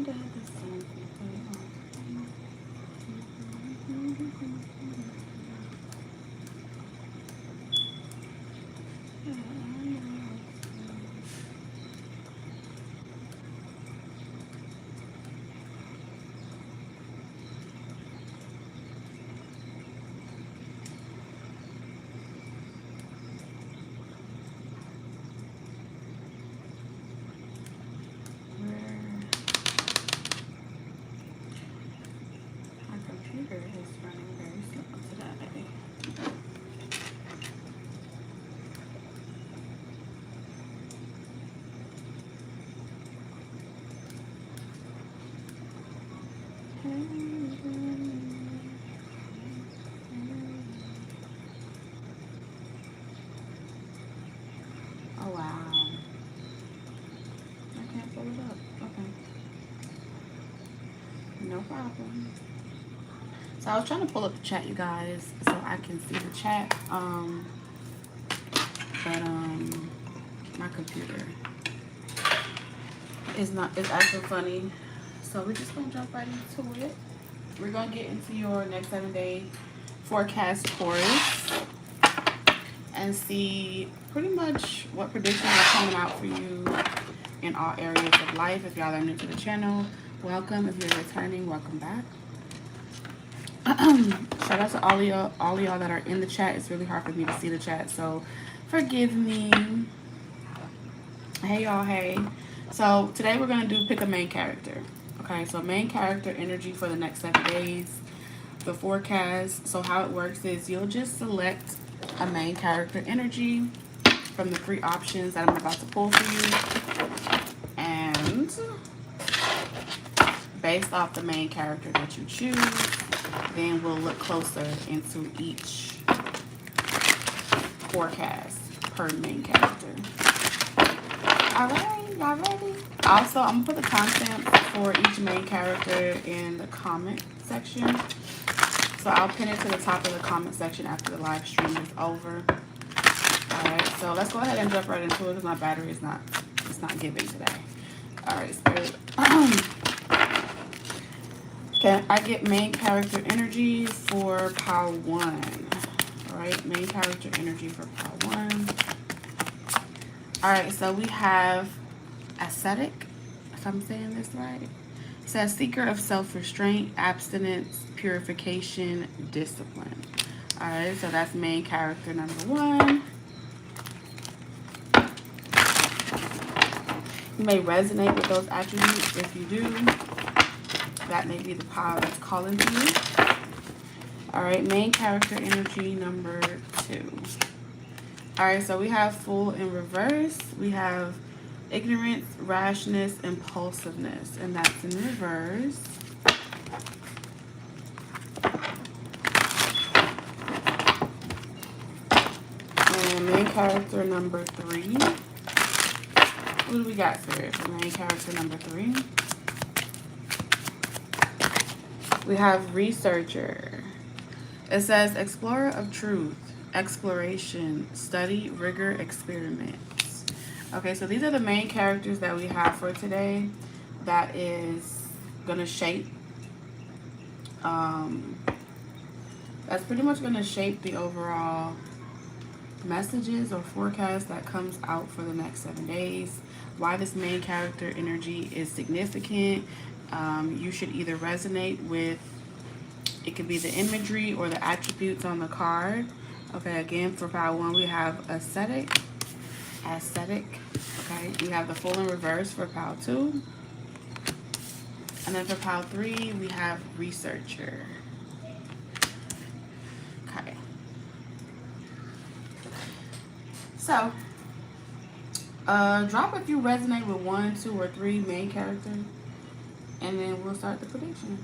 under the sun. Oh wow. I can't pull it up. Okay. No problem. So I was trying to pull up the chat, you guys, so I can see the chat. But my computer is acting funny. So we're just gonna jump right into it. We're gonna get into your next 7-day forecast, Taurus, and see pretty much what predictions are coming out for you in all areas of life. If y'all are new to the channel, welcome. If you're returning, welcome back. Shout out to all of y'all that are in the chat. It's really hard for me to see the chat, so forgive me. Hey y'all, hey. So today we're gonna pick a main character. Okay, so main character energy for the next 7 days. The forecast. So how it works is you'll just select a main character energy from the 3 options that I'm about to pull for you, and based off the main character that you choose, then we'll look closer into each forecast per main character. Alright, y'all ready? Also, I'm gonna put the timestamps for each main character in the comment section. So I'll pin it to the top of the comment section after the live stream is over. Alright, so let's go ahead and jump right into it because my battery is not giving today. Alright, Spirit. Okay, I get main character energy for pile 1. Alright, main character energy for pile 1. Alright, so we have ascetic, if I'm saying this right. It says seeker of self-restraint, abstinence, purification, discipline. Alright, so that's main character number 1. You may resonate with those attributes. If you do, that may be the pile that's calling to you. Alright, main character energy number 2. Alright, so we have Fool in reverse. We have ignorance, rashness, impulsiveness, and that's in reverse. And main character number 3. What do we got for it for main character number 3? We have researcher. It says explorer of truth, exploration, study, rigor, experiments. Okay, so these are the main characters that we have for today. That is gonna shape. That's pretty much gonna shape the overall messages or forecast that comes out for the next 7 days. Why this main character energy is significant. You should either resonate with, it could be the imagery or the attributes on the card. Okay, again, for pile 1, we have ascetic. Okay, we have the Fool in reverse for pile 2. And then for pile 3, we have researcher. Okay. So, drop if you resonate with 1, 2, or 3 main characters. And then we'll start the prediction.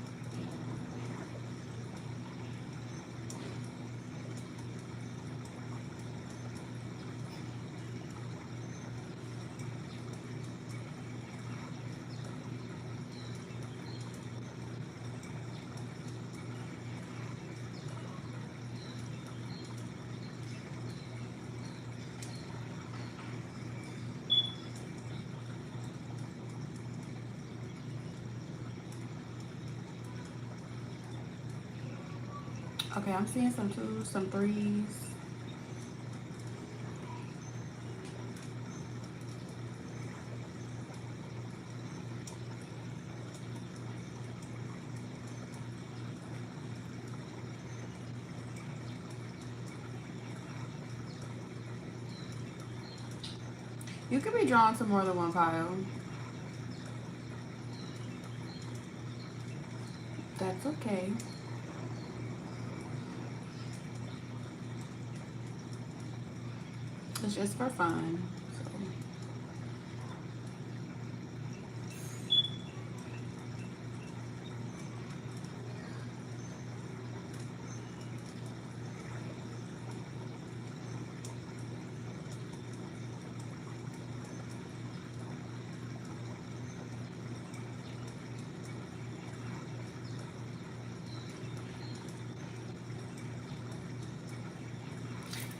Okay, I'm seeing some 2s, some 3s. You could be drawn to more than one pile. That's okay. It's just for fun. So.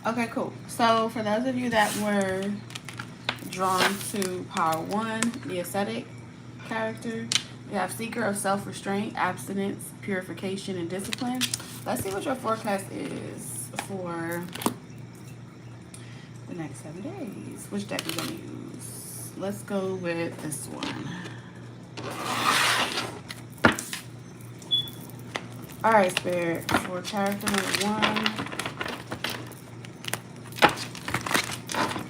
Okay, cool. So for those of you that were drawn to Power 1, the ascetic character, we have Seeker of Self-Restraint, Abstinence, Purification, and Discipline. Let's see what your forecast is for the next 7 days. Which deck are we going to use? Let's go with this one. Alright, Spirit, for character number 1,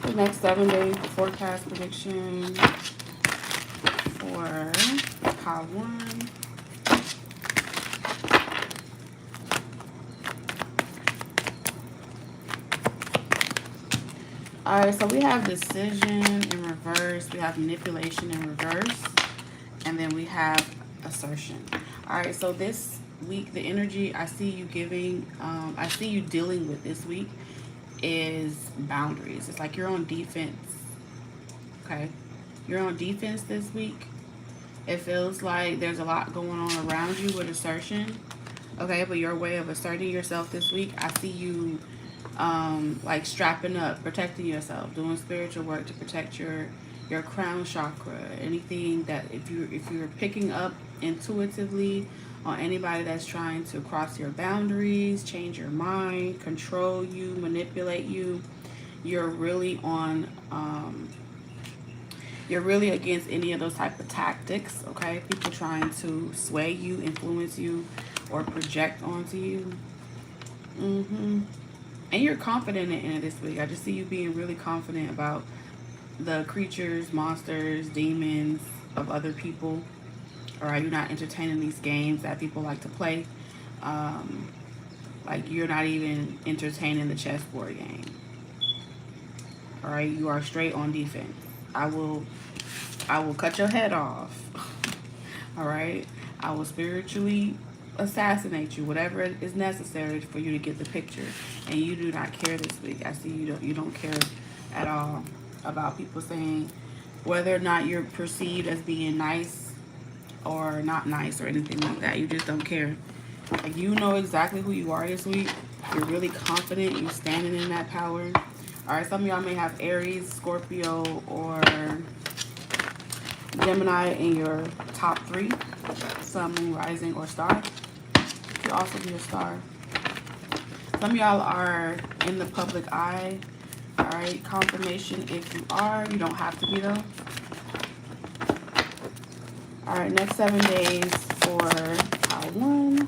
the next 7 days forecast prediction for Power 1. Alright, so we have decision in reverse, we have manipulation in reverse, and then we have assertion. Alright, so this week, the energy I see you giving, I see you dealing with this week is boundaries. It's like you're on defense. Okay, you're on defense this week. It feels like there's a lot going on around you with assertion. Okay, but your way of asserting yourself this week, I see you like strapping up, protecting yourself, doing spiritual work to protect your crown chakra. Anything that if you're picking up intuitively on anybody that's trying to cross your boundaries, change your mind, control you, manipulate you, you're really on you're really against any of those type of tactics. Okay, people trying to sway you, influence you, or project onto you. And you're confident in it this week. I just see you being really confident about the creatures, monsters, demons of other people. All right, you're not entertaining these games that people like to play. Like you're not even entertaining the chessboard game. All right, you are straight on defense. I will cut your head off. All right, I will spiritually assassinate you, whatever is necessary for you to get the picture. And you do not care this week. I see you don't care at all about people saying whether or not you're perceived as being nice or not nice or anything like that. You just don't care. Like, you know exactly who you are this week. You're really confident. You're standing in that power. All right, some of y'all may have Aries, Scorpio, or Gemini in your top 3. Sun, Moon, Rising, or Star. It could also be a star. Some of y'all are in the public eye. All right, confirmation if you are. You don't have to be though. All right, next 7 days for Power 1.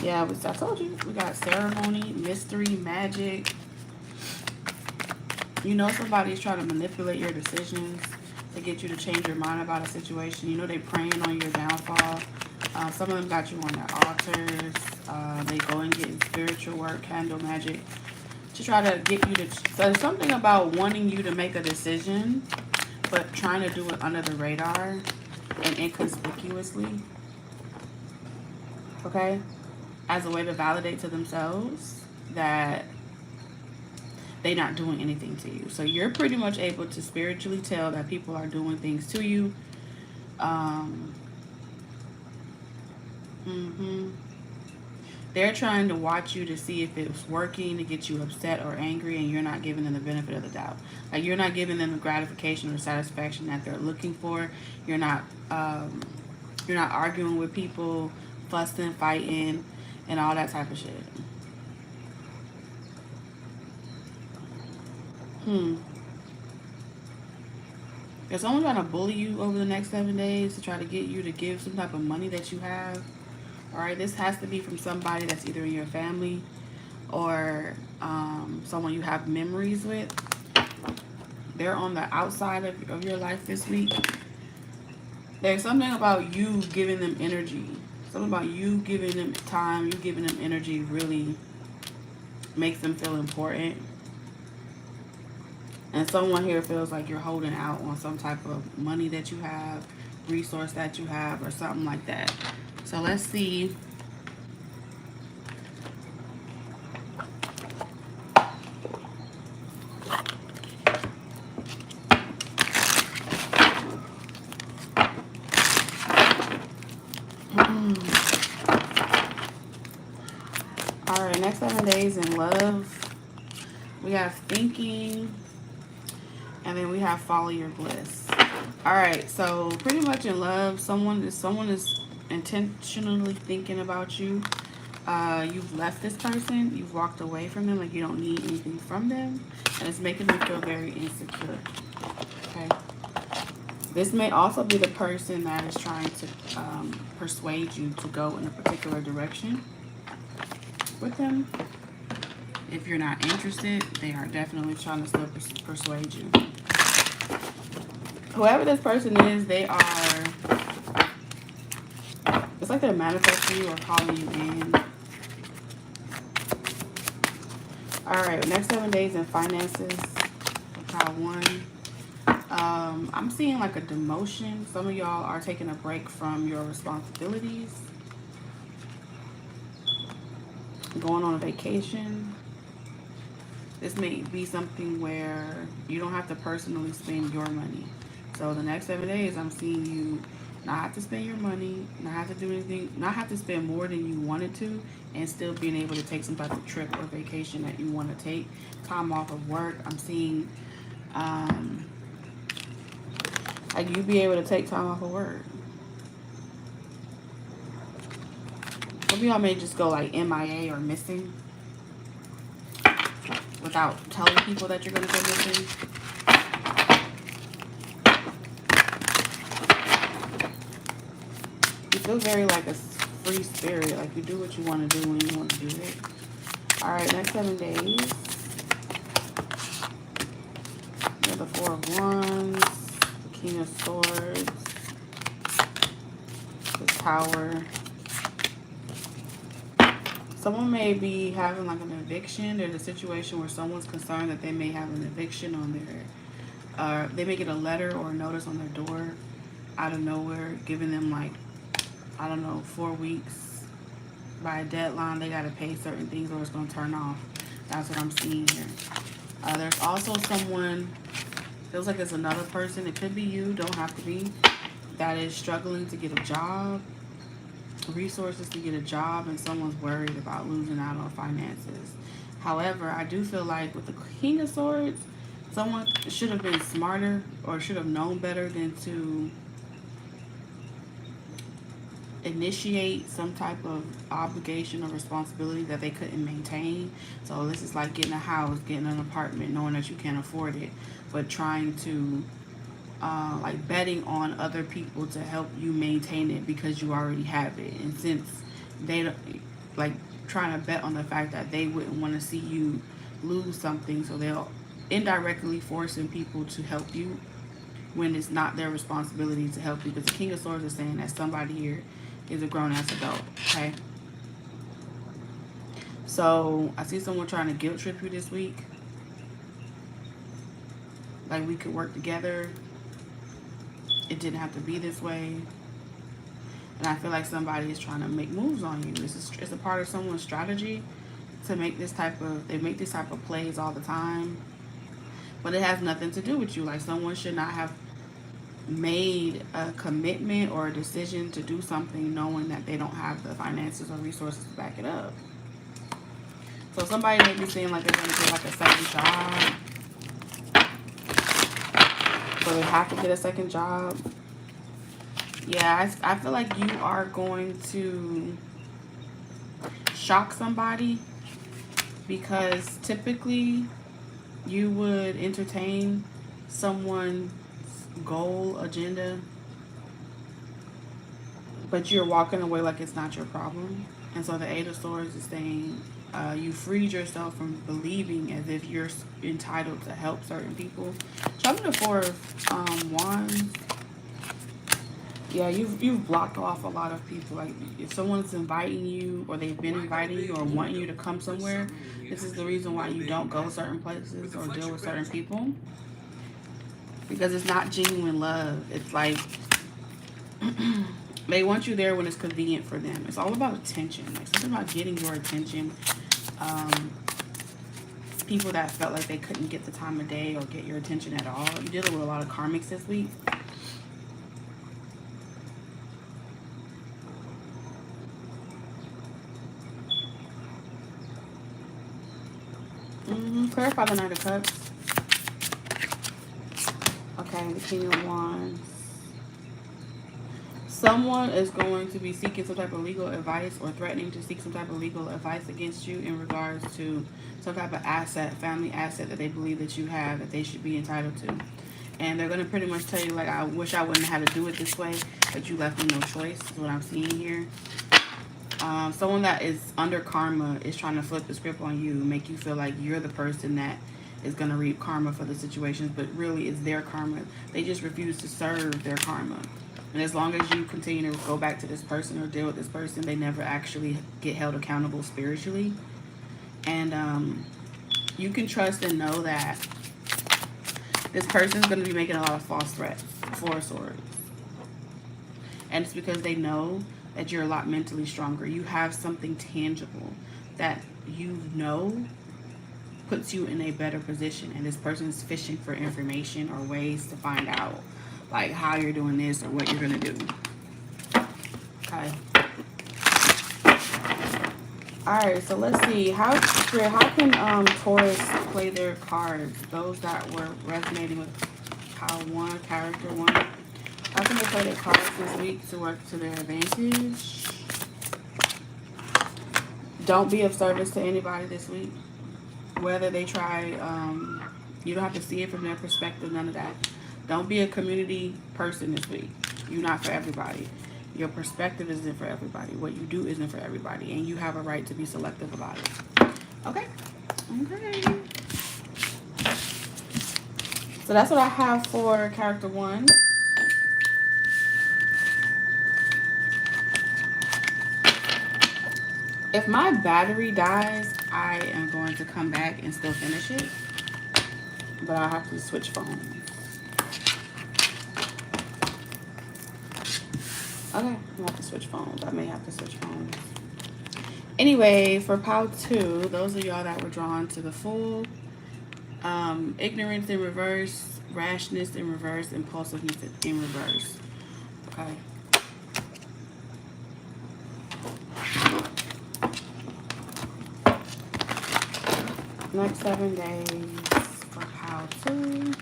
Yeah, I told you. We got ceremony, mystery, magic. You know somebody's trying to manipulate your decisions to get you to change your mind about a situation. You know they're praying on your downfall. Some of them got you on their altars. They go and get spiritual work, candle magic, to try to get you to... So there's something about wanting you to make a decision, but trying to do it under the radar and inconspicuously. Okay? As a way to validate to themselves that they're not doing anything to you. So you're pretty much able to spiritually tell that people are doing things to you. They're trying to watch you to see if it's working to get you upset or angry, and you're not giving them the benefit of the doubt. Like, you're not giving them the gratification or satisfaction that they're looking for. You're not You're not arguing with people, fussing, fighting, and all that type of shit. If someone's trying to bully you over the next 7 days to try to get you to give some type of money that you have, all right, this has to be from somebody that's either in your family or someone you have memories with. They're on the outside of your life this week. There's something about you giving them energy. Something about you giving them time, you giving them energy really makes them feel important. And someone here feels like you're holding out on some type of money that you have, resource that you have, or something like that. So let's see. All right, next 7 days in love. We have thinking. And then we have follow your bliss. All right, so pretty much in love, someone is intentionally thinking about you. You've left this person. You've walked away from them, like you don't need anything from them. And it's making them feel very insecure. Okay. This may also be the person that is trying to persuade you to go in a particular direction with them. If you're not interested, they are definitely trying to still persuade you. Whoever this person is, they are, it's like they're manifesting you or calling you in. All right, next 7 days in finances. Pile 1. I'm seeing like a demotion. Some of y'all are taking a break from your responsibilities. Going on a vacation. This may be something where you don't have to personally spend your money. So the next 7 days, I'm seeing you not have to spend your money, not have to do anything, not have to spend more than you wanted to, and still being able to take some type of trip or vacation that you want to take. Time off of work. I'm seeing like you be able to take time off of work. Some of y'all may just go like MIA or missing without telling people that you're going to go missing. You feel very like a free spirit, like you do what you want to do when you want to do it. All right, next 7 days. We have the 4 of Wands, the King of Swords, the Tower. Someone may be having like an eviction. There's a situation where someone's concerned that they may have an eviction on their, they may get a letter or a notice on their door out of nowhere, giving them like, I don't know, 4 weeks by a deadline. They got to pay certain things or it's going to turn off. That's what I'm seeing here. There's also someone, feels like it's another person. It could be you, don't have to be, that is struggling to get a job. Resources to get a job, and someone's worried about losing out on finances. However, I do feel like with the King of Swords, someone should have been smarter or should have known better than to initiate some type of obligation or responsibility that they couldn't maintain. So this is like getting a house, getting an apartment, knowing that you can't afford it, but trying to like betting on other people to help you maintain it because you already have it. And since they don't, like trying to bet on the fact that they wouldn't want to see you lose something, so they'll indirectly forcing people to help you when it's not their responsibility to help you. Because the King of Swords is saying that somebody here is a grown-ass adult, okay? So I see someone trying to guilt trip you this week. Like we could work together. It didn't have to be this way. And I feel like somebody is trying to make moves on you. It's a part of someone's strategy to make this type of, they make this type of plays all the time. But it has nothing to do with you. Like someone should not have made a commitment or a decision to do something knowing that they don't have the finances or resources to back it up. So somebody may be saying like they're going to get like a second job. So they have to get a second job. Yeah, I feel like you are going to shock somebody, because typically you would entertain someone's goal, agenda, but you're walking away like it's not your problem. And so the Eight of Swords is saying you freed yourself from believing as if you're entitled to help certain people. Show me the Four of Wands. Yeah, you've blocked off a lot of people. Like, if someone's inviting you, or they've been inviting you, or wanting you to come somewhere, this is the reason why you don't go certain places or deal with certain people. Because it's not genuine love. It's like they want you there when it's convenient for them. It's all about attention. Like, something about getting your attention. People that felt like they couldn't get the time of day or get your attention at all. You're dealing with a lot of karmics this week. Clarify the Knight of Cups. Okay, the King of Wands. Someone is going to be seeking some type of legal advice, or threatening to seek some type of legal advice against you in regards to some type of asset, family asset that they believe that you have, that they should be entitled to. And they're going to pretty much tell you, like, I wish I wouldn't have to do it this way, but you left me no choice, is what I'm seeing here. Someone that is under karma is trying to flip the script on you, make you feel like you're the person that is going to reap karma for the situations, but really it's their karma. They just refuse to serve their karma. And as long as you continue to go back to this person or deal with this person, they never actually get held accountable spiritually. And you can trust and know that this person is going to be making a lot of false threats. Four of Swords. And it's because they know that you're a lot mentally stronger. You have something tangible that you know puts you in a better position. And this person's fishing for information or ways to find out, like, how you're doing this or what you're going to do. Okay. Alright, so let's see. How can Taurus play their cards? Those that were resonating with Pile 1, Character 1. How can they play their cards this week to work to their advantage? Don't be of service to anybody this week. Whether they try, you don't have to see it from their perspective, none of that. Don't be a community person this week. You're not for everybody. Your perspective isn't for everybody. What you do isn't for everybody. And you have a right to be selective about it. Okay. Okay. So that's what I have for Character 1. If my battery dies, I am going to come back and still finish it. But I'll have to switch phones. Okay, I have to switch phones. I may have to switch phones. Anyway, for Pile 2, those of y'all that were drawn to the Fool, ignorance in reverse, rashness in reverse, impulsiveness in reverse. Okay. Next 7 days for Pile 2.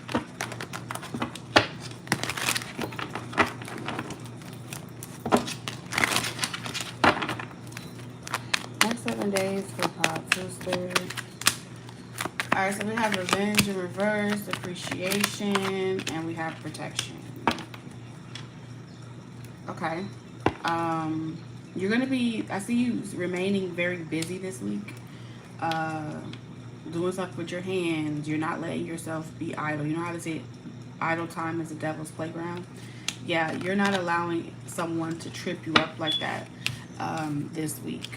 Next 7 days for Pile 2 Spirit. Alright, so we have revenge in reverse, appreciation, and we have protection. Okay. You're going to be, I see you remaining very busy this week. Doing stuff with your hands. You're not letting yourself be idle. You know how to say idle time is the devil's playground? Yeah, you're not allowing someone to trip you up like that this week.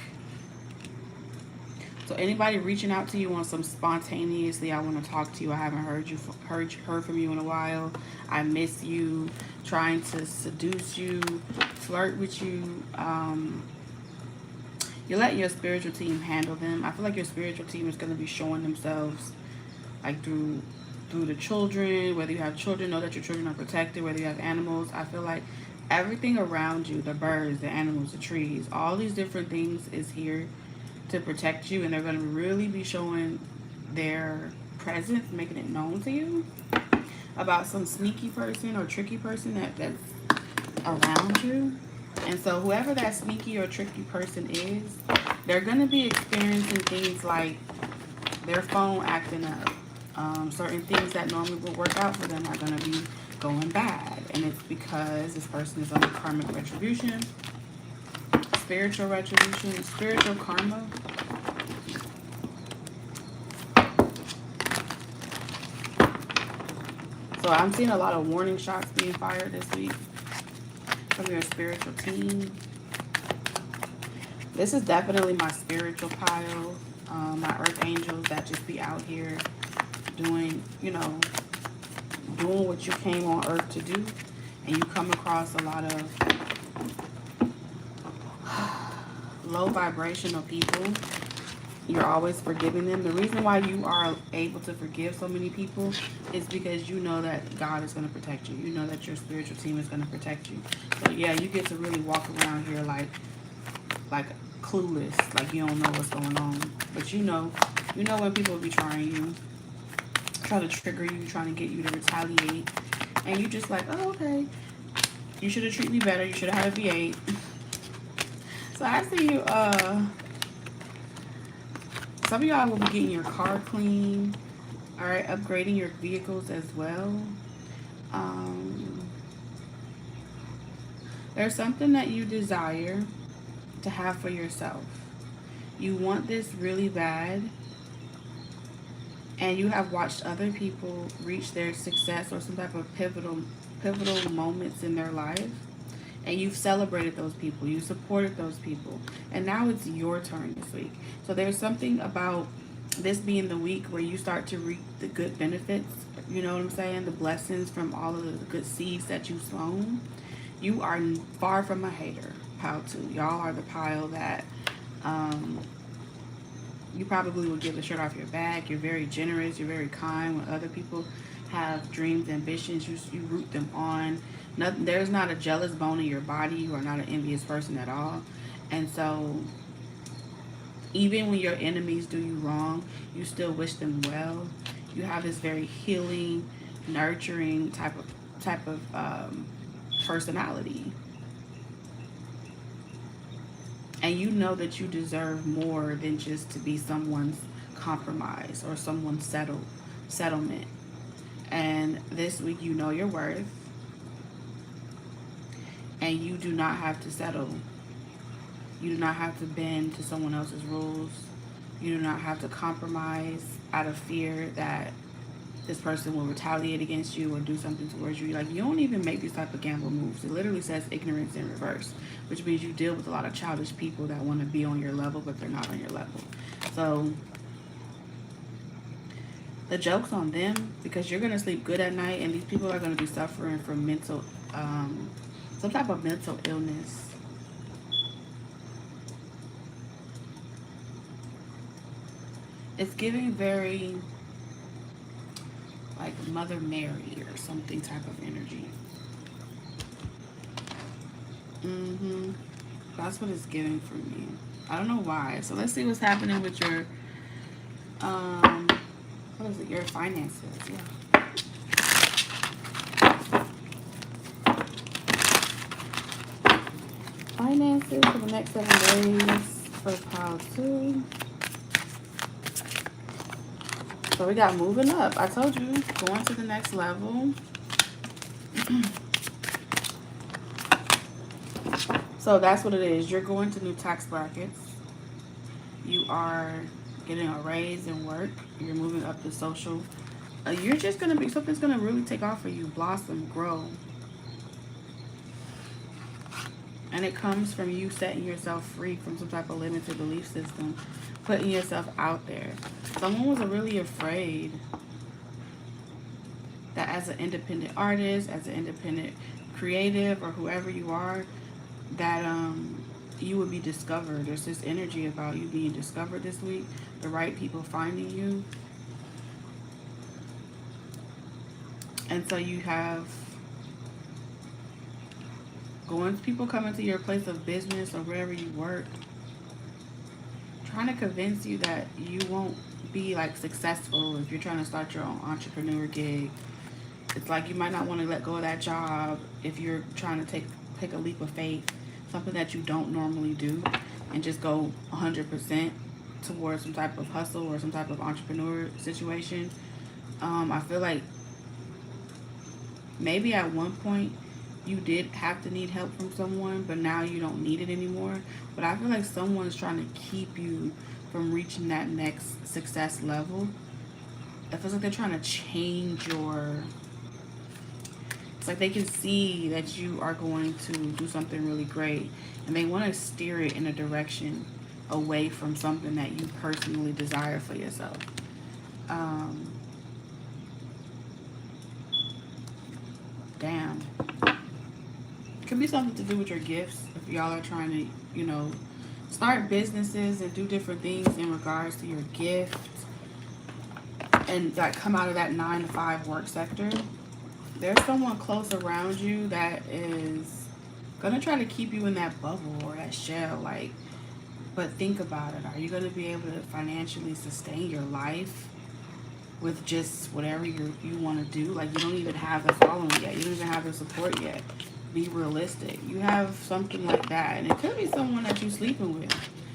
So anybody reaching out to you on some spontaneously, I want to talk to you, I haven't heard from you in a while, I miss you, trying to seduce you, flirt with you, you're letting your spiritual team handle them. I feel like your spiritual team is going to be showing themselves, like, through the children. Whether you have children, know that your children are protected. Whether you have animals, I feel like everything around you, the birds, the animals, the trees, all these different things is here to protect you. And they're going to really be showing their presence, making it known to you about some sneaky person or tricky person that's around you. And so whoever that sneaky or tricky person is, they're going to be experiencing things like their phone acting up. Certain things that normally would work out for them are going to be going bad. And it's because this person is under karmic retribution, spiritual retribution, spiritual karma. So I'm seeing a lot of warning shots being fired this week from your spiritual team. This is definitely my spiritual pile, my earth angels that just be out here doing, you know, doing what you came on earth to do. And you come across a lot of low vibrational people. You're always forgiving them. The reason why you are able to forgive so many people is because you know that God is going to protect you. You know that your spiritual team is going to protect you. So yeah, you get to really walk around here like clueless, like you don't know what's going on. But you know when people will be trying you, try to trigger you, trying to get you to retaliate, and you just like, oh, okay, you should have treated me better. You should have had a V8. So I see you. Some of y'all will be getting your car clean. All right, upgrading your vehicles as well. There's something that you desire to have for yourself. You want this really bad, and you have watched other people reach their success or some type of pivotal moments in their life, and you've celebrated those people, you supported those people, and now it's your turn this week. So there's something about this being the week where you start to reap the good benefits, you know what I'm saying, the blessings from all of the good seeds that you've sown. You are far from a hater, pile 2. Y'all are the pile that you probably will give the shirt off your back. You're very generous, you're very kind. When other people have dreams, ambitions, you root them on. There's not a jealous bone in your body. You are not an envious person at all. And so even when your enemies do you wrong, you still wish them well. You have this very healing, nurturing type of personality. And you know that you deserve more than just to be someone's compromise or someone's settlement. And this week you know your worth. And you do not have to settle. You do not have to bend to someone else's rules. You do not have to compromise out of fear that this person will retaliate against you or do something towards you. Like, you don't even make these type of gamble moves. It literally says ignorance in reverse, which means you deal with a lot of childish people that want to be on your level, but they're not on your level. So the joke's on them, because you're going to sleep good at night, and these people are going to be suffering from mental, some type of mental illness. It's giving very like Mother Mary or something type of energy. That's what it's giving for me. I don't know why. So let's see what's happening with your what is it? Your finances. Yeah. Finances for the next 7 days for pile 2. So we got moving up. I told you, going to the next level. So that's what it is. You're going to new tax brackets. You are getting a raise in work. You're moving up the social. You're just going to be, something's going to really take off for you. Blossom, grow. And it comes from you setting yourself free from some type of limited belief system. Putting yourself out there. Someone was really afraid that as an independent artist, as an independent creative, or whoever you are, that you would be discovered. There's this energy about you being discovered this week. The right people finding you. And so you have people coming to your place of business or wherever you work, trying to convince you that you won't be like successful if you're trying to start your own entrepreneur gig. It's like you might not want to let go of that job if you're trying to take take a leap of faith, something that you don't normally do, and just go 100% towards some type of hustle or some type of entrepreneur situation. I feel like maybe at one point you did have to need help from someone, but now you don't need it anymore. But I feel like someone's trying to keep you from reaching that next success level. It feels like they're trying to change your... It's like they can see that you are going to do something really great, and they want to steer it in a direction away from something that you personally desire for yourself. Damn. Could be something to do with your gifts. If y'all are trying to, you know, start businesses and do different things in regards to your gift, and like come out of that 9-to-5 work sector, there's someone close around you that is gonna try to keep you in that bubble or that shell. Like, but think about it. Are you gonna be able to financially sustain your life with just whatever you want to do? Like, you don't even have the following yet. You don't even have the support yet. Be realistic. You have something like that, and it could be someone that you're sleeping with.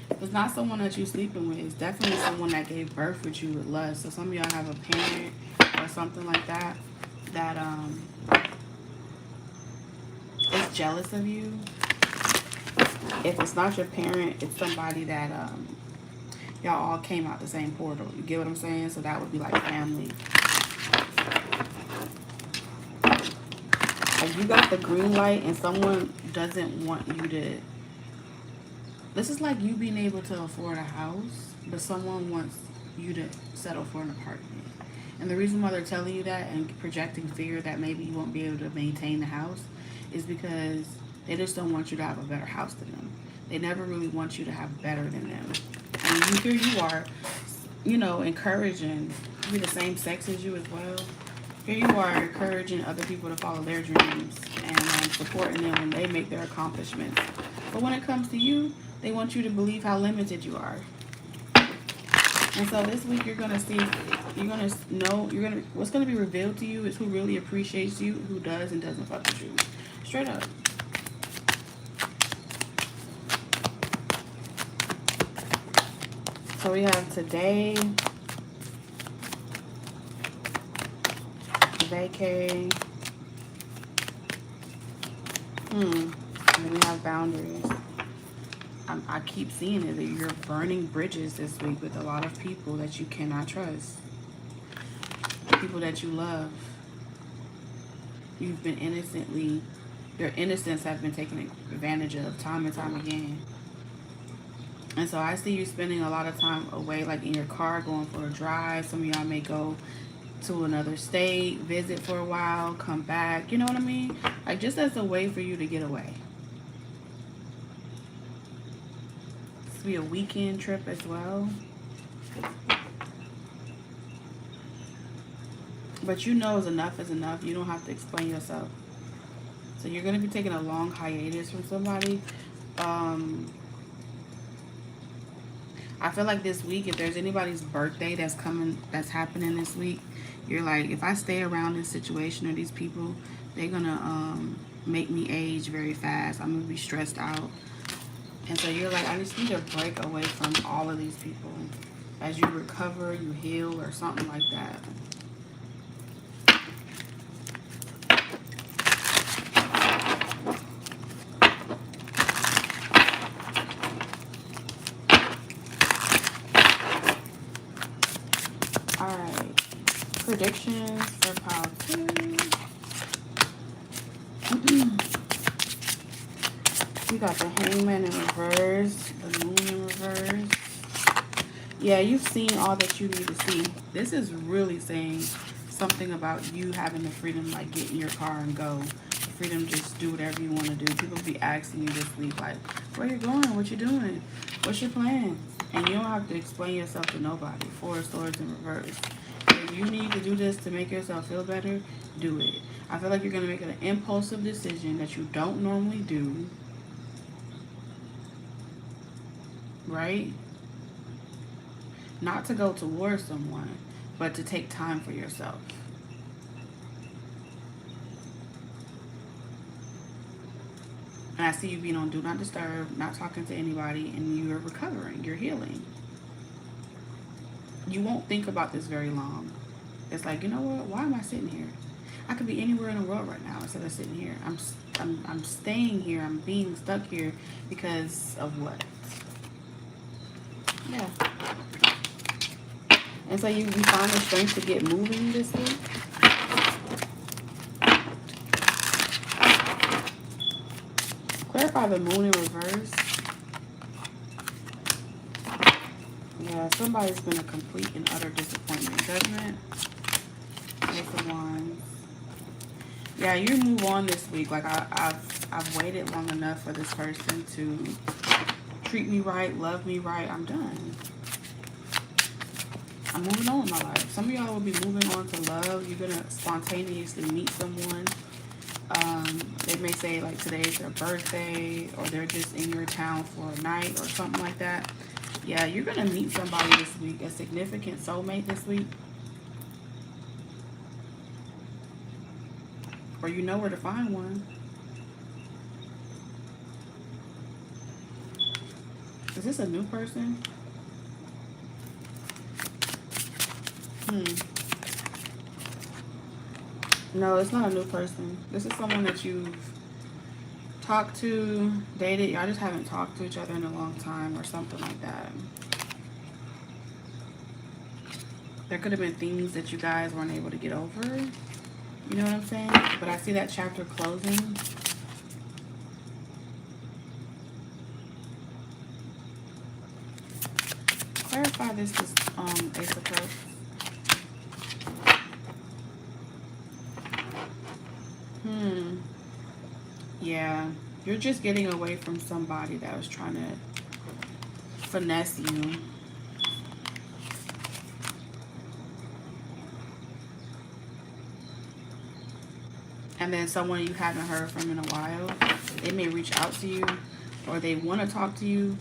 If it's not someone that you're sleeping with, it's definitely someone that gave birth with you with lust. So some of y'all have a parent or something like that that is jealous of you. If it's not your parent, it's somebody that y'all all came out the same portal. You get what I'm saying? So that would be like family. Like, you got the green light and someone doesn't want you to... This is like you being able to afford a house, but someone wants you to settle for an apartment. And the reason why they're telling you that and projecting fear that maybe you won't be able to maintain the house is because they just don't want you to have a better house than them. They never really want you to have better than them. And here you are, you know, encouraging, be the same sex as you as well. Here you are encouraging other people to follow their dreams and supporting them when they make their accomplishments. But when it comes to you, they want you to believe how limited you are. And so this week you're gonna see, what's gonna be revealed to you is who really appreciates you, who does and doesn't fuck with you. Straight up. So we have today, vacay, and then we have boundaries. I keep seeing it that you're burning bridges this week with a lot of people that you cannot trust. People that you love. You've been your innocence have been taken advantage of time and time again. And so I see you spending a lot of time away, like in your car, going for a drive. Some of y'all may go to another state, visit for a while, come back. You know what I mean? Like, just as a way for you to get away. This will be a weekend trip as well. But you know enough is enough. You don't have to explain yourself. So you're going to be taking a long hiatus from somebody. I feel like this week, if there's anybody's birthday that's happening this week, you're like, if I stay around this situation or these people, they're gonna make me age very fast. I'm gonna be stressed out. And so you're like, I just need a break away from all of these people. As you recover, you heal, or something like that. Alright, predictions for pile 2. You got the Hangman in reverse, the Moon in reverse. Yeah, you've seen all that you need to see. This is really saying something about you having the freedom, like, get in your car and go. The freedom to just do whatever you want to do. People be asking you this week, like, where you going? What you doing? What's your plan? And you don't have to explain yourself to nobody. 4 of Swords in reverse. If you need to do this to make yourself feel better, do it. I feel like you're going to make an impulsive decision that you don't normally do. Right? Not to go towards someone, but to take time for yourself. And I see you being on do not disturb, not talking to anybody, and you're recovering, you're healing. You won't think about this very long. It's like, you know what? Why am I sitting here? I could be anywhere in the world right now instead of sitting here. I'm staying here. I'm being stuck here because of what? Yeah. And so you find the strength to get moving this week. Clarify the moon in reverse. Yeah, somebody's been a complete and utter disappointment. Judgment. Ace of Wands. Yeah, you move on this week. Like I've waited long enough for this person to treat me right, love me right. I'm done. I'm moving on in my life. Some of y'all will be moving on to love. You're gonna spontaneously meet someone. They may say like today's their birthday, or they're just in your town for a night or something like that. Yeah, you're gonna meet somebody this week, a significant soulmate this week. Or you know where to find one. Is this a new person? No, it's not a new person. This is someone that you've talked to, dated. Y'all just haven't talked to each other in a long time or something like that. There could have been things that you guys weren't able to get over. You know what I'm saying? But I see that chapter closing. Clarify this is Ace of Cups. Yeah, you're just getting away from somebody that was trying to finesse you. And then someone you haven't heard from in a while, they may reach out to you, or they want to talk to you.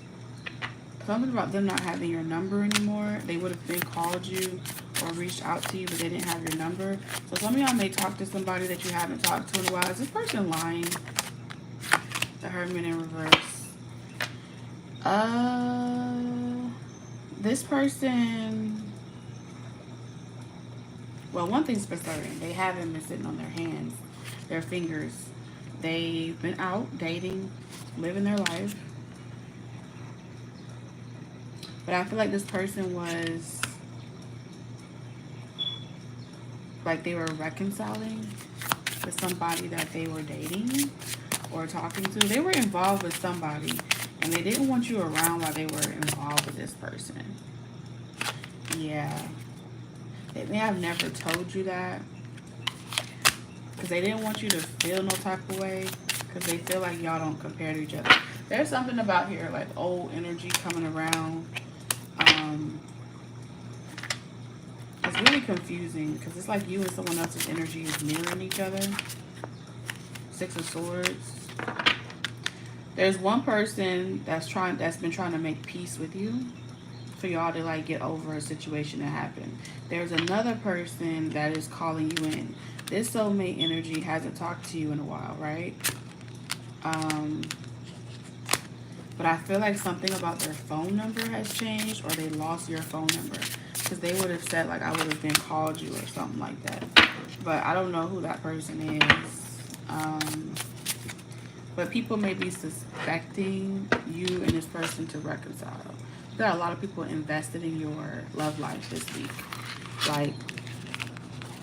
Something about them not having your number anymore. They would have been called you or reached out to you, but they didn't have your number. So some of y'all may talk to somebody that you haven't talked to in a while. Is this person lying? The Hermit in reverse. This person, well, one thing's for certain. They haven't been sitting on their hands, their fingers. They've been out dating, living their life. But I feel like this person was, like they were reconciling with somebody that they were dating or talking to. They were involved with somebody, and they didn't want you around while they were involved with this person. Yeah. They may have never told you that because they didn't want you to feel no type of way, because they feel like y'all don't compare to each other. There's something about here, like old energy coming around. It's really confusing because it's like you and someone else's energy is mirroring each other. Six of Swords. There's one person that's been trying to make peace with you, for y'all to like get over a situation that happened. There's another person that is calling you in. This soulmate energy hasn't talked to you in a while, right? But I feel like something about their phone number has changed, or they lost your phone number, because they would have said like I would have been called you or something like that. But I don't know who that person is. But people may be suspecting you and this person to reconcile. There are a lot of people invested in your love life this week. Like,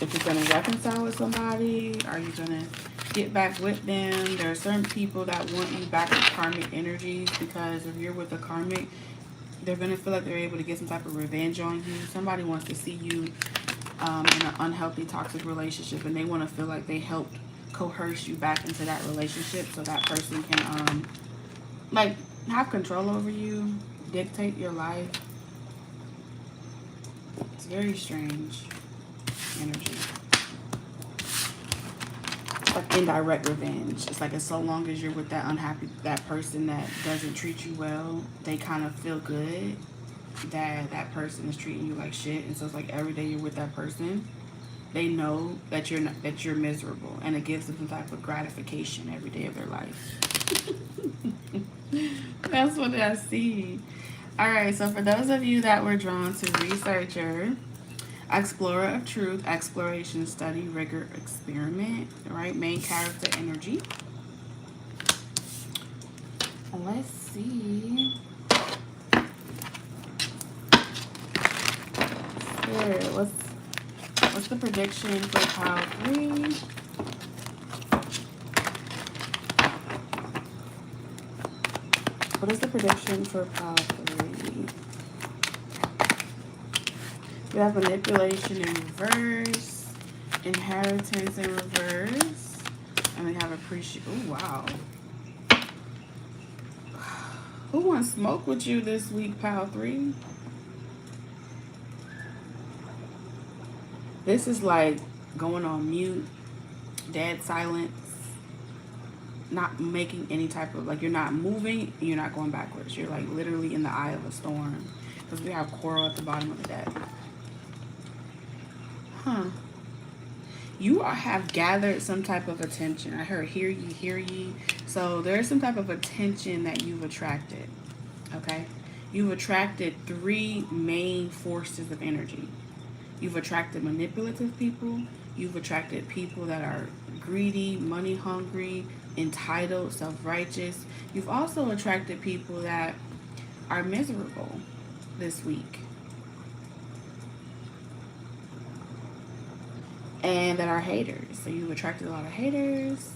if you're going to reconcile with somebody, are you going to get back with them? There are certain people that want you back with karmic energies, because if you're with a karmic, they're going to feel like they're able to get some type of revenge on you. Somebody wants to see you in an unhealthy, toxic relationship, and they want to feel like they helped coerce you back into that relationship so that person can like have control over you, dictate your life. It's very strange energy. It's like indirect revenge. It's like, as so long as you're with that person that doesn't treat you well, they kind of feel good that that person is treating you like shit. And so it's like every day you're with that person, they know that you're miserable, and it gives them some type of gratification every day of their life. That's what I see. All right, so for those of you that were drawn to researcher, explorer of truth, exploration, study, rigor, experiment, right? Main character energy. Let's see. Spirit, what's the prediction for pile 3? What is the prediction for pile 3? We have manipulation in reverse, inheritance in reverse, and we have appreciation. Oh, wow. Who wants smoke with you this week, pile 3? This is like going on mute, dead silence, not making any type of, like, you're not moving, you're not going backwards. You're like literally in the eye of a storm, because we have coral at the bottom of the deck. Huh. You have gathered some type of attention. I heard hear ye. So there's some type of attention that you've attracted. Okay? You've attracted 3 main forces of energy. You've attracted manipulative people. You've attracted people that are greedy, money hungry, entitled, self-righteous. You've also attracted people that are miserable this week, and that are haters. So you've attracted a lot of haters,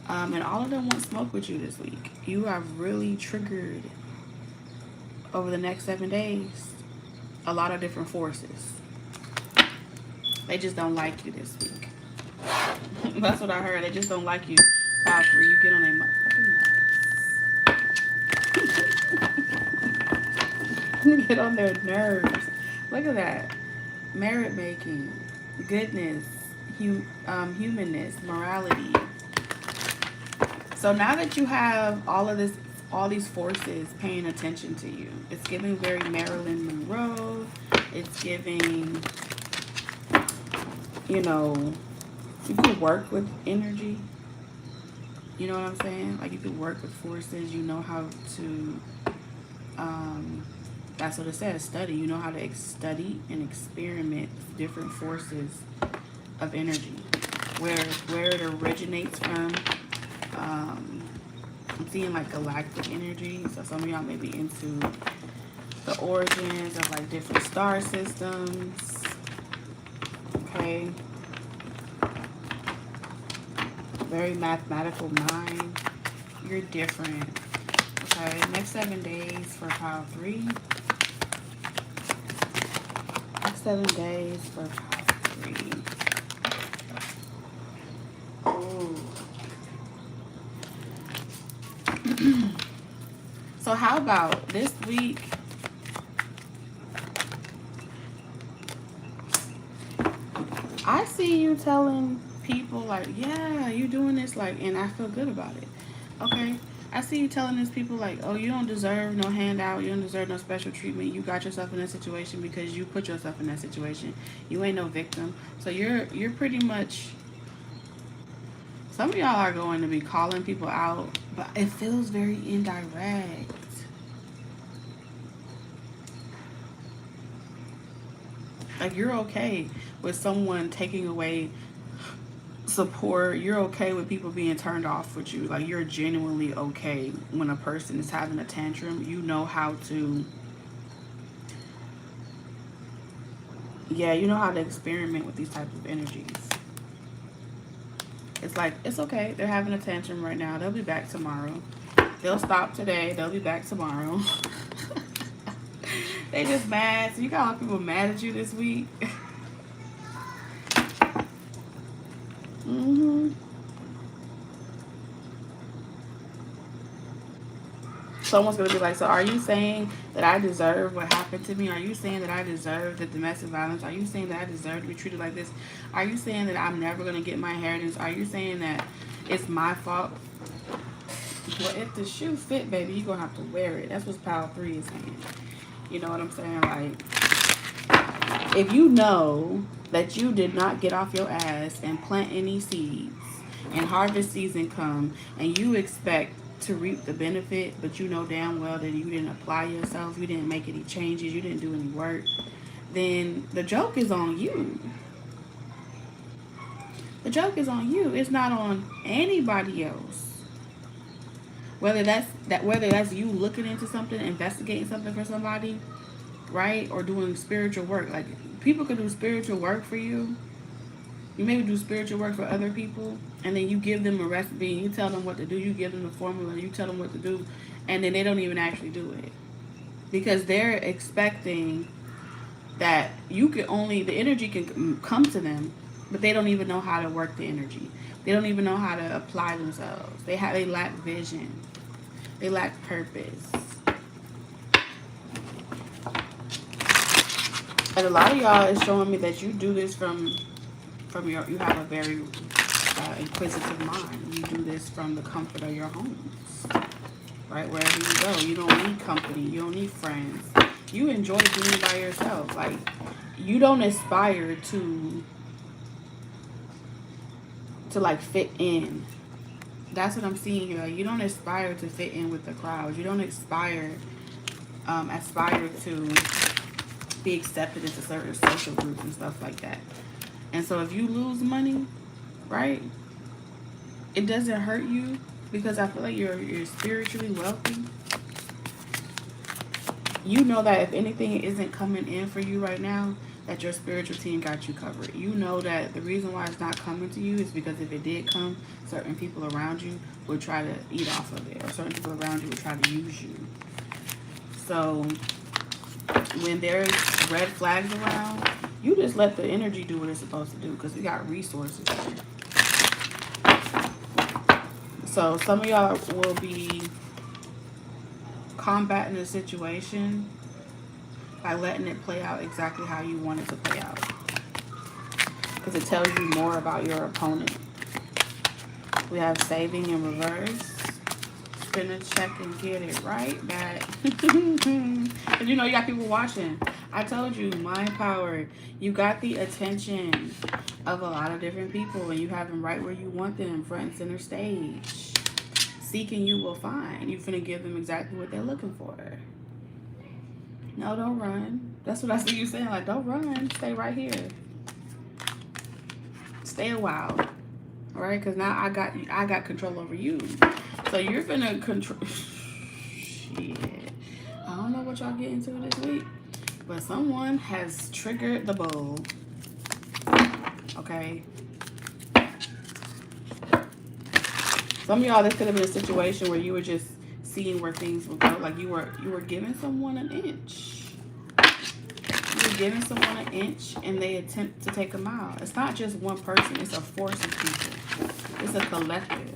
and all of them want smoke with you this week. You are really triggered over the next 7 days. A lot of different forces. They just don't like you this week. That's what I heard. They just don't like you. Pile 3, you get on their motherfucking nerves. You get on their nerves. Look at that. Merit making, goodness, humanness, morality. So now that you have all these forces paying attention to you, it's giving very Marilyn Monroe. It's giving, you know, you can work with energy. You know what I'm saying? Like, you can work with forces. You know how to, that's what it says, study. You know how to study and experiment with different forces of energy. Where it originates from. I'm seeing like galactic energy. So some of y'all may be into the origins of like different star systems. Okay. Very mathematical mind. You're different. Okay. Next 7 days for pile 3. Next 7 days for pile 3. Ooh. So how about this week? I see you telling people like, yeah, you're doing this, like, and I feel good about it. Okay? I see you telling these people like, oh, you don't deserve no handout, you don't deserve no special treatment. You got yourself in that situation because you put yourself in that situation. You ain't no victim. So you're pretty much, some of y'all are going to be calling people out, but it feels very indirect. Like, you're okay with someone taking away support. You're okay with people being turned off with you. Like, you're genuinely okay when a person is having a tantrum. You know how to, yeah, you know how to experiment with these types of energies. It's like, it's okay. They're having a tantrum right now. They'll be back tomorrow. They'll stop today. They'll be back tomorrow. They just mad. So you got a lot of people mad at you this week. Someone's going to be like, so are you saying that I deserve what happened to me? Are you saying that I deserve the domestic violence? Are you saying that I deserve to be treated like this? Are you saying that I'm never going to get my inheritance? Are you saying that it's my fault? Well, if the shoe fit, baby, you're going to have to wear it. That's what pile 3 is saying. You know what I'm saying? Like, if you know that you did not get off your ass and plant any seeds, and harvest season come, and you expect to reap the benefit, but you know damn well that you didn't apply yourself, you didn't make any changes, you didn't do any work, then the joke is on you. The joke is on you. It's not on anybody else. Whether that's you looking into something, investigating something for somebody, right? Or doing spiritual work. Like, people can do spiritual work for you. You maybe do spiritual work for other people, and then you give them a recipe, and you tell them what to do, you give them the formula, you tell them what to do, and then they don't even actually do it. Because they're expecting that the energy can come to them, but they don't even know how to work the energy. They don't even know how to apply themselves. They lack vision. They lack purpose. And a lot of y'all is showing me that you do this from you have a very inquisitive mind. You do this from the comfort of your homes, right? Wherever you go, you don't need company. You don't need friends. You enjoy doing it by yourself. Like, you don't aspire to like fit in. That's what I'm seeing here. Like, you don't aspire to fit in with the crowd. You don't aspire to be accepted into certain social groups and stuff like that. And so if you lose money, right, it doesn't hurt you, because I feel like you're spiritually wealthy. You know that if anything isn't coming in for you right now, that your spiritual team got you covered. You know that the reason why it's not coming to you is because if it did come, certain people around you would try to eat off of it, or certain people around you would try to use you. So when there's red flags around, you just let the energy do what it's supposed to do, because we got resources here. So some of y'all will be combating the situation by letting it play out exactly how you want it to play out, because it tells you more about your opponent. We have saving in reverse. Spin a check and get it right back. Because you know you got people watching. I told you, mind power. You got the attention of a lot of different people, and you have them right where you want them, front and center stage. Seeking you will find. You're finna give them exactly what they're looking for. No, don't run. That's what I see you saying. Like, don't run. Stay right here. Stay a while. All right? Because now I got control over you. So you're finna control. Shit. I don't know what y'all get into this week, but someone has triggered the bull. Okay? Some of y'all, this could have been a situation where you were just seeing where things would go. Like, you were giving someone an inch. You were giving someone an inch, and they attempt to take a mile. It's not just one person. It's a force of people. It's a collective.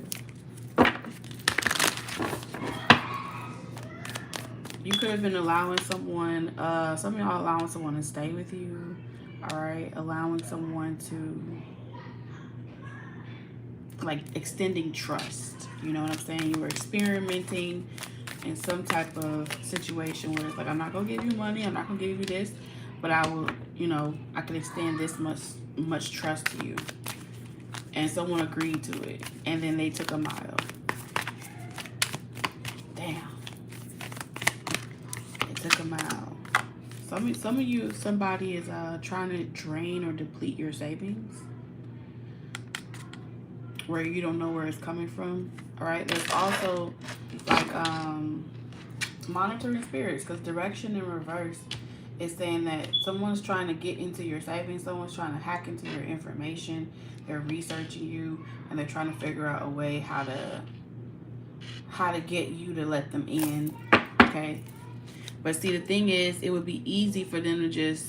You could have been allowing someone, some of y'all allowing someone to stay with you. All right? Allowing someone to, like, extending trust. You know what I'm saying? You were experimenting in some type of situation where it's like, I'm not going to give you money, I'm not going to give you this, but I will, you know, I can extend this much trust to you. And someone agreed to it, and then they took a mile. Damn. They took a mile. Some of you, somebody is trying to drain or deplete your savings, where you don't know where it's coming from. All right, there's also like monitoring spirits, because direction in reverse is saying that someone's trying to get into your savings, someone's trying to hack into your information, they're researching you, and they're trying to figure out a way how to get you to let them in. Okay, but see, the thing is, it would be easy for them to just,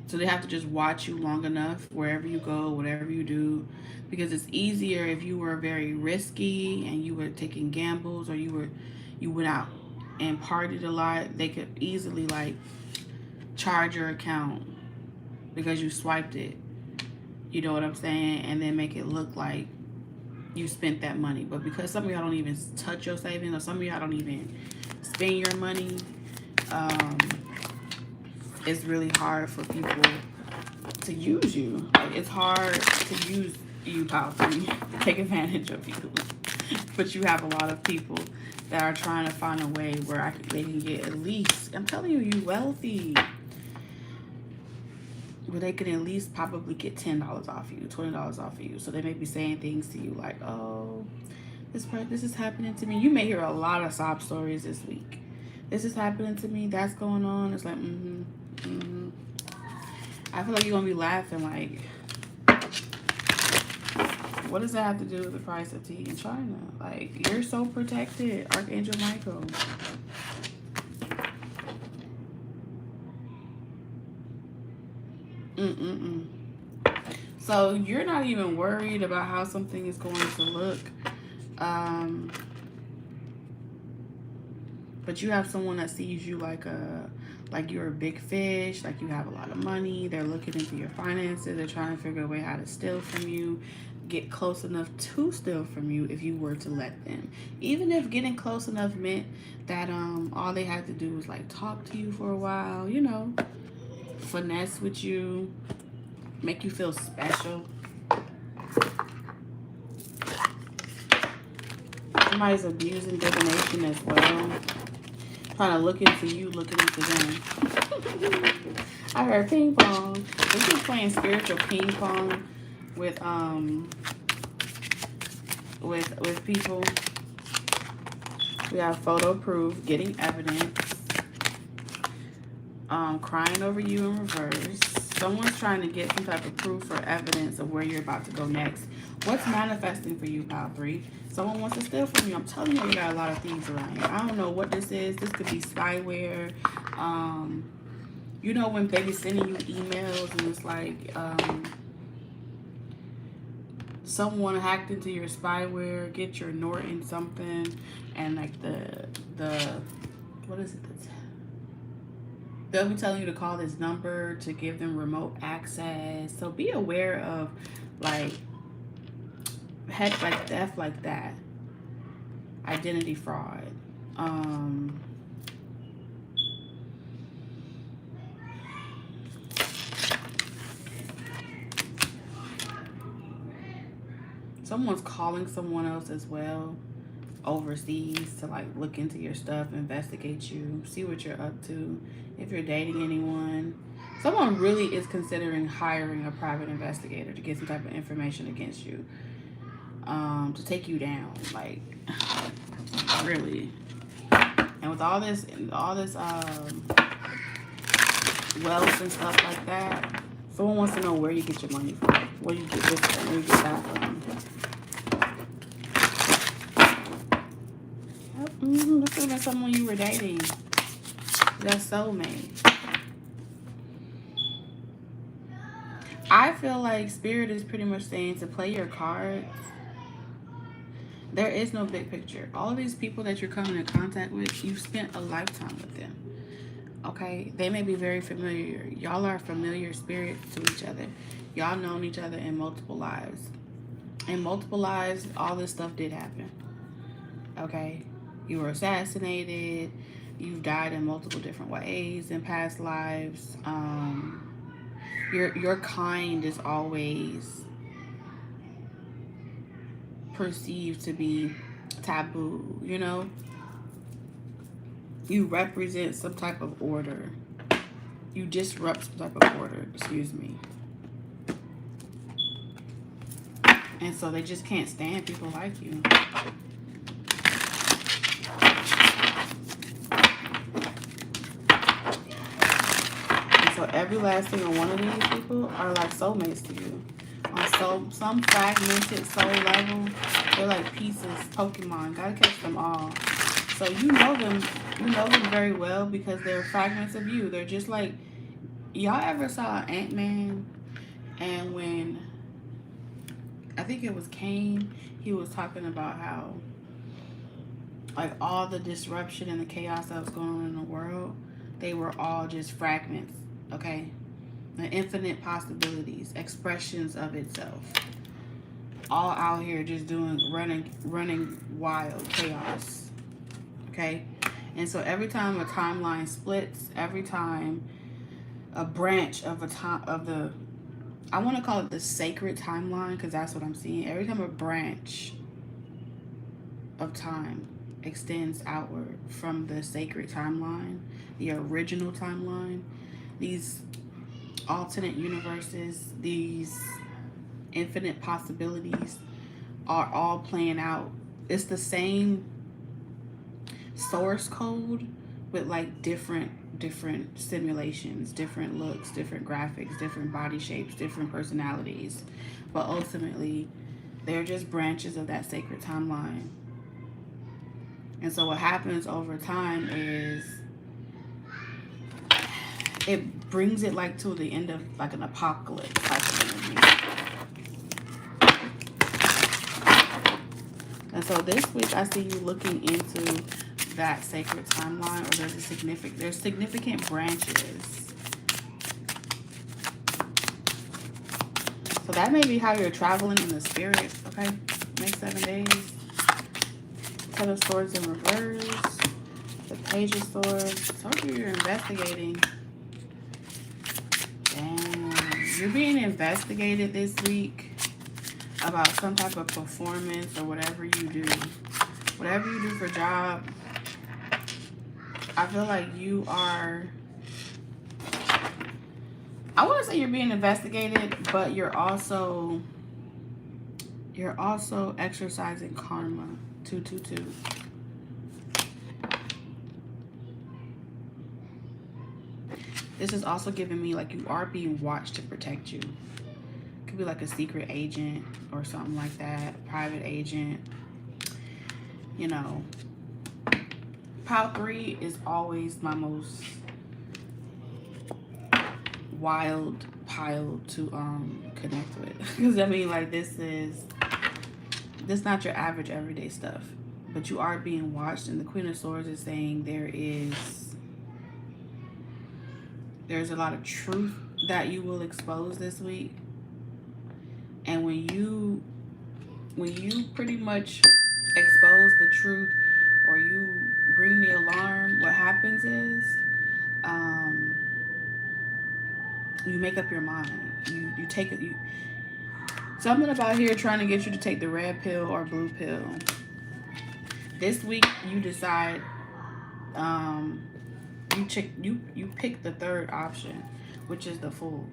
so they have to just watch you long enough wherever you go, whatever you do, because it's easier if you were very risky and you were taking gambles, or you went out and partied a lot. They could easily like charge your account because you swiped it. You know what I'm saying? And then make it look like you spent that money. But because some of y'all don't even touch your savings, or some of y'all don't even spend your money, it's really hard for people to use you. Like, it's hard to use you, Pile 3, take advantage of you. But you have a lot of people that are trying to find a way where they can get at least, I'm telling you, you wealthy. Where they can at least probably get $10 off you, $20 off of you. So they may be saying things to you like, oh, this is happening to me. You may hear a lot of sob stories this week. This is happening to me. That's going on. It's like, I feel like you're going to be laughing like, what does that have to do with the price of tea in China? Like, you're so protected, Archangel Michael. So you're not even worried about how something is going to look. But you have someone that sees you like you're a big fish, like you have a lot of money. They're looking into your finances. They're trying to figure a way how to steal from you, get close enough to steal from you if you were to let them. Even if getting close enough meant that all they had to do was like talk to you for a while, you know, finesse with you, make you feel special. Somebody's abusing divination as well. Trying to look into you, looking into them. I heard ping pong. We're just playing spiritual ping pong with people. We have photo proof, getting evidence, crying over you in reverse. Someone's trying to get some type of proof or evidence of where you're about to go next. What's manifesting for you, Pile 3? Someone wants to steal from you. I'm telling you, you got a lot of thieves around you. I don't know what this is. This could be spyware. You know when they be sending you emails and it's like someone hacked into your spyware, get your Norton something, and like the what is it? They'll be telling you to call this number to give them remote access. So be aware of like heck like theft like that. Identity fraud. Someone's calling someone else as well overseas to like look into your stuff, investigate you, see what you're up to, if you're dating anyone. Someone really is considering hiring a private investigator to get some type of information against you, to take you down, like really. And with all this wealth and stuff like that, someone wants to know where you get your money from, where you get this from, where you get that from. This could have been someone you were dating. That's soulmate. I feel like Spirit is pretty much saying to play your cards. There is no big picture. All of these people that you're coming in contact with, you've spent a lifetime with them. Okay? They may be very familiar. Y'all are familiar spirits to each other. Y'all known each other in multiple lives. In multiple lives, all this stuff did happen. Okay? You were assassinated. You've died in multiple different ways in past lives. Your kind is always perceived to be taboo, you know? You represent some type of order. You disrupt some type of order, excuse me. And so they just can't stand people like you. So every last single one of these people are like soulmates to you. On some fragmented soul level, they're like pieces, Pokemon. Gotta catch them all. So you know them very well because they're fragments of you. They're just like, y'all ever saw Ant-Man? And when, I think it was Kane, he was talking about how like all the disruption and the chaos that was going on in the world, they were all just fragments. Okay, the infinite possibilities, expressions of itself, all out here just running wild chaos. Okay, and so every time a timeline splits, every time branch of a time of the, I want to call it the sacred timeline, because that's what I'm seeing. Every time a branch of time extends outward from the sacred timeline, the original timeline, these alternate universes, these infinite possibilities are all playing out. It's the same source code with like different simulations, different looks, different graphics, different body shapes, different personalities, but ultimately they're just branches of that sacred timeline. And so what happens over time is it brings it like to the end of like an apocalypse type of energy. And so this week I see you looking into that sacred timeline, or there's significant branches. So that may be how you're traveling in the spirit, okay? Next 7 days. Ten of Swords in reverse. The Page of Swords. Told you you're investigating. Damn. You're being investigated this week about some type of performance or whatever you do. Whatever you do for job. I feel like you are, I want to say you're being investigated, but you're also exercising karma. 222. This is also giving me like you are being watched to protect you. Could be like a secret agent or something like that, private agent. You know, pile 3 is always my most wild pile to connect with, because I mean, like, this not your average everyday stuff, but you are being watched. And the Queen of Swords is saying there's a lot of truth that you will expose this week. And when you pretty much expose the truth, or you ring the alarm, what happens is you make up your mind. You take it. Something about here trying to get you to take the red pill or blue pill. This week you decide. You pick the third option, which is the Fool.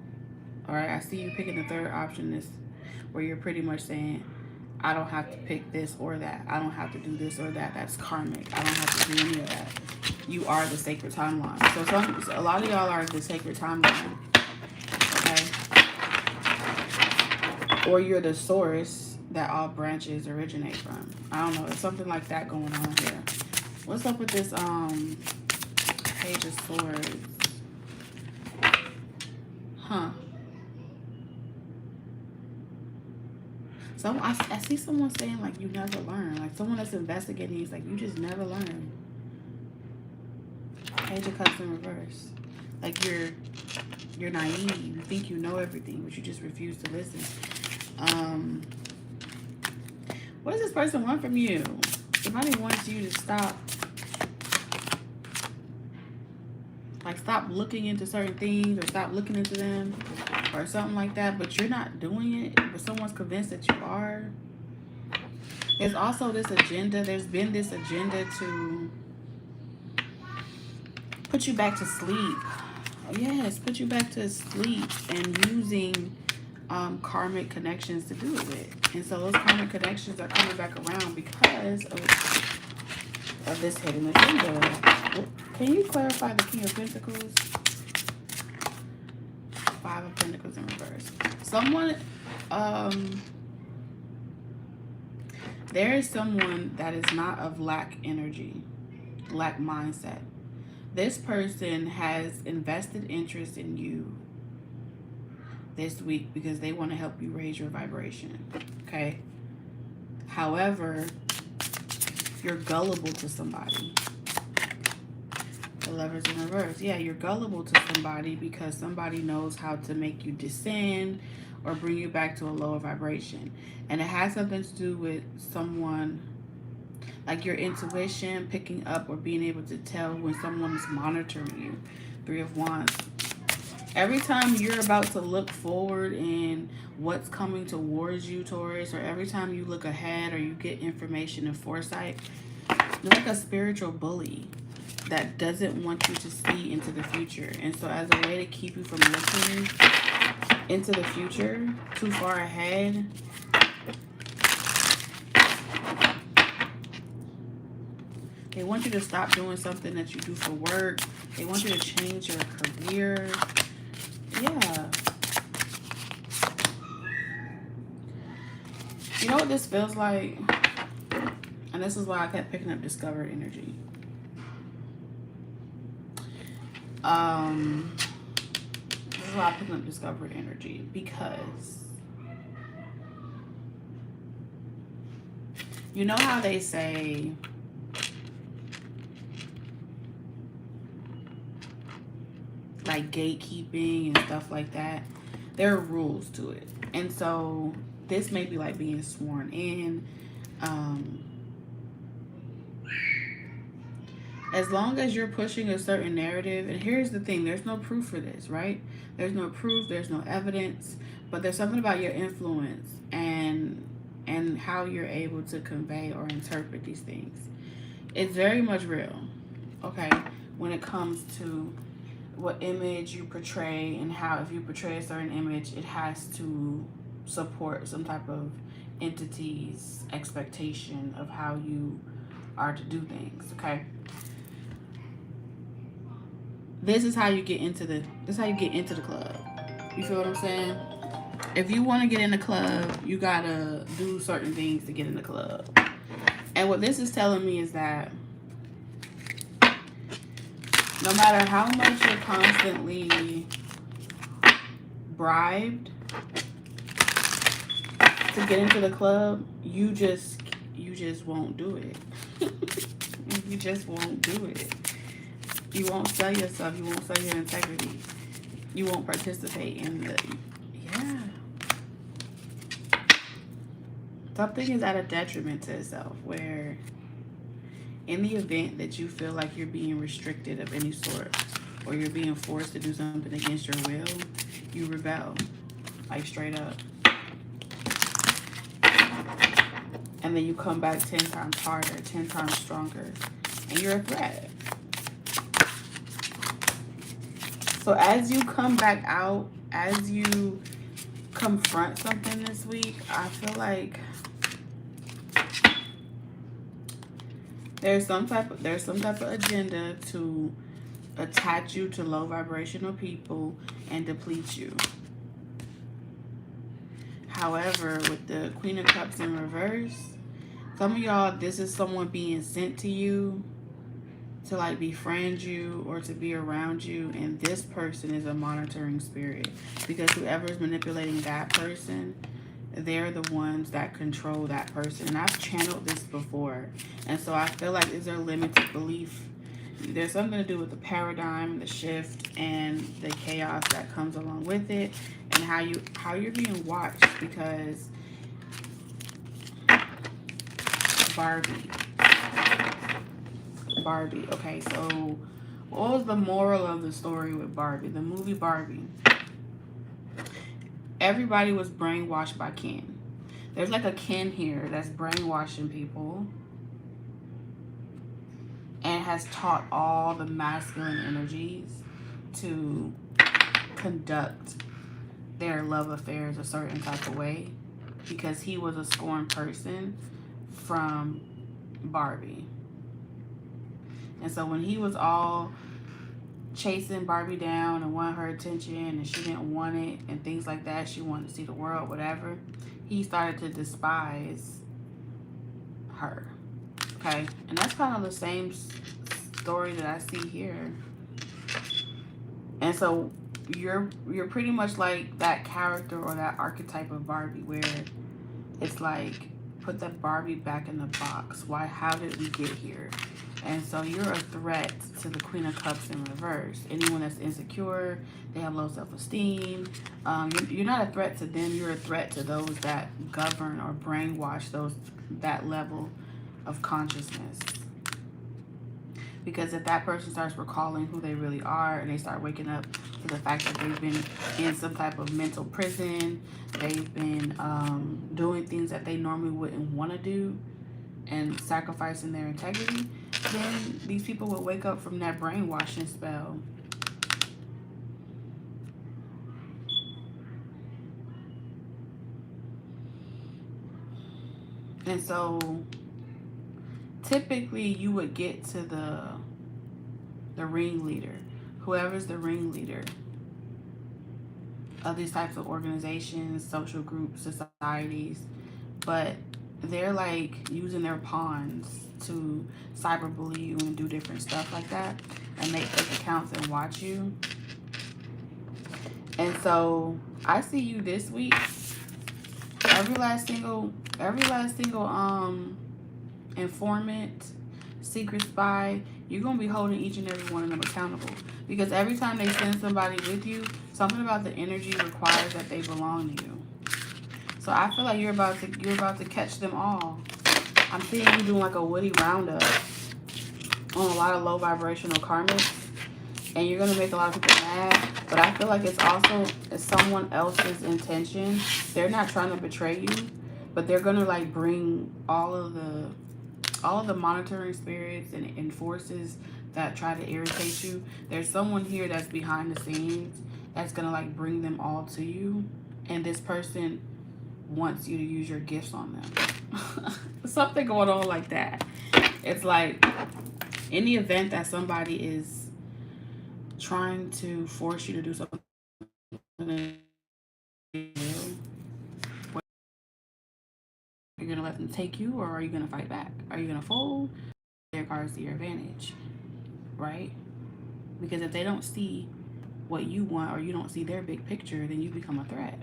All right, I see you picking the third option. This where you're pretty much saying, I don't have to pick this or that. I don't have to do this or that. That's karmic. I don't have to do any of that. You are the sacred timeline. So a lot of y'all are the sacred timeline. Okay? Or you're the source that all branches originate from. I don't know. There's something like that going on here. What's up with this Page of Swords? Huh. So I see someone saying like you never learn. Like someone that's investigating is like you just never learn. Page of Cups in reverse. Like you're naive. You think you know everything, but you just refuse to listen. What does this person want from you? Somebody wants you to stop looking into certain things, or stop looking into them, or something like that, but you're not doing it, but someone's convinced that you are. There's also this agenda. There's been this agenda to put you back to sleep. Oh, yes, put you back to sleep, and using karmic connections to do it with. And so those karmic connections are coming back around because of this hidden agenda. Can you clarify the King of Pentacles? 5 of Pentacles in reverse. Someone, there is someone that is not of lack energy, lack mindset. This person has invested interest in you this week because they want to help you raise your vibration, okay? However, you're gullible to somebody. The Lovers in reverse. Yeah, you're gullible to somebody because somebody knows how to make you descend or bring you back to a lower vibration. And it has something to do with someone, like your intuition, picking up or being able to tell when someone is monitoring you. 3 of Wands. Every time you're about to look forward in what's coming towards you, Taurus, or every time you look ahead or you get information and foresight, you're like a spiritual bully that doesn't want you to see into the future. And so as a way to keep you from looking into the future too far ahead, they want you to stop doing something that you do for work. They want you to change your career. Yeah. You know what this feels like? And this is why I kept picking up discovered energy. This is why I picked up discovered energy, because you know how they say like gatekeeping and stuff like that? There are rules to it. And so this may be like being sworn in. As long as you're pushing a certain narrative, and here's the thing, there's no proof for this, right? There's no proof, there's no evidence, but there's something about your influence and how you're able to convey or interpret these things. It's very much real, okay? When it comes to what image you portray and how, if you portray a certain image, it has to support some type of entity's expectation of how you are to do things, okay? This is how you get into the club. You feel what I'm saying? If you want to get in the club, you gotta do certain things to get in the club. And what this is telling me is that no matter how much you're constantly bribed to get into the club, you just won't do it. You just won't do it. You won't sell yourself. You won't sell your integrity. You won't participate in the, yeah. Something is at a detriment to itself, where in the event that you feel like you're being restricted of any sort, or you're being forced to do something against your will, you rebel, like straight up. And then you come back 10 times harder, 10 times stronger, and you're a threat. So as you come back out, as you confront something this week, I feel like there's some type of agenda to attach you to low vibrational people and deplete you. However, with the Queen of Cups in reverse, some of y'all, this is someone being sent to you to like befriend you or to be around you, and this person is a monitoring spirit, because whoever is manipulating that person, they're the ones that control that person. And I've channeled this before, and so I feel like is there limited belief. There's something to do with the paradigm, the shift, and the chaos that comes along with it, and how you're being watched, because Barbie. Okay, so what was the moral of the story with Barbie? The movie Barbie. Everybody was brainwashed by Ken. There's like a Ken here that's brainwashing people and has taught all the masculine energies to conduct their love affairs a certain type of way, because he was a scorned person from Barbie. And so when he was all chasing Barbie down and wanted her attention, and she didn't want it and things like that, she wanted to see the world, whatever, he started to despise her. Okay? And that's kind of the same story that I see here. And so you're pretty much like that character or that archetype of Barbie, where it's like, put that Barbie back in the box. Why? How did we get here? And so you're a threat to the Queen of Cups in reverse. Anyone that's insecure, they have low self-esteem. You're not a threat to them. You're a threat to those that govern or brainwash that level of consciousness. Because if that person starts recalling who they really are, and they start waking up for the fact that they've been in some type of mental prison. They've been doing things that they normally wouldn't want to do and sacrificing their integrity. Then these people will wake up from that brainwashing spell. And so typically you would get to the ringleader, whoever's the ringleader of these types of organizations, social groups, societies, but they're like using their pawns to cyberbully you and do different stuff like that and make fake accounts and watch you. And so I see you this week. Every last single informant, secret spy, you're going to be holding each and every one of them accountable. Because every time they send somebody with you, something about the energy requires that they belong to you. So I feel like you're about to catch them all. I'm seeing you doing like a Woody roundup on a lot of low vibrational karmics. And you're going to make a lot of people mad. But I feel like it's also someone else's intention. They're not trying to betray you, but they're going to like bring all of the monitoring spirits and forces that try to irritate you. There's someone here that's behind the scenes that's going to like bring them all to you. And this person wants you to use your gifts on them. Something going on like that. It's like in the event that somebody is trying to force you to do something, you're going to let them take you, or are you going to fight back? Are you going to fold? Their cards to your advantage, right? Because if they don't see what you want, or you don't see their big picture, then you become a threat.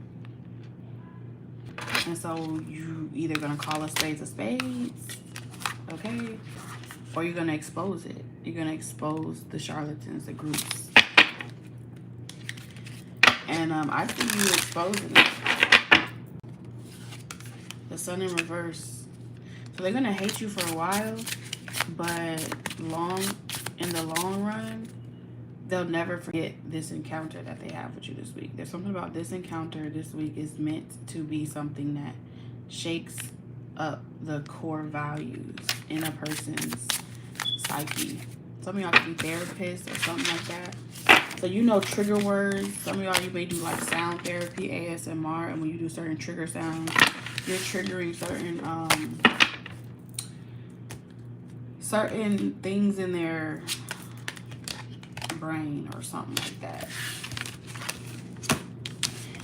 And so you either going to call a spades, okay? Or you're going to expose it. You're going to expose the charlatans, the groups. And I see you exposing it. The Sun in reverse. So they're going to hate you for a while, but in the long run, they'll never forget this encounter that they have with you this week. There's something about this encounter this week is meant to be something that shakes up the core values in a person's psyche. Some of y'all could be therapists or something like that. So you know trigger words. Some of y'all, you may do like sound therapy, ASMR, and when you do certain trigger sounds, you're triggering certain things in their brain or something like that.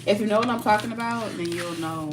If you know what I'm talking about, then you'll know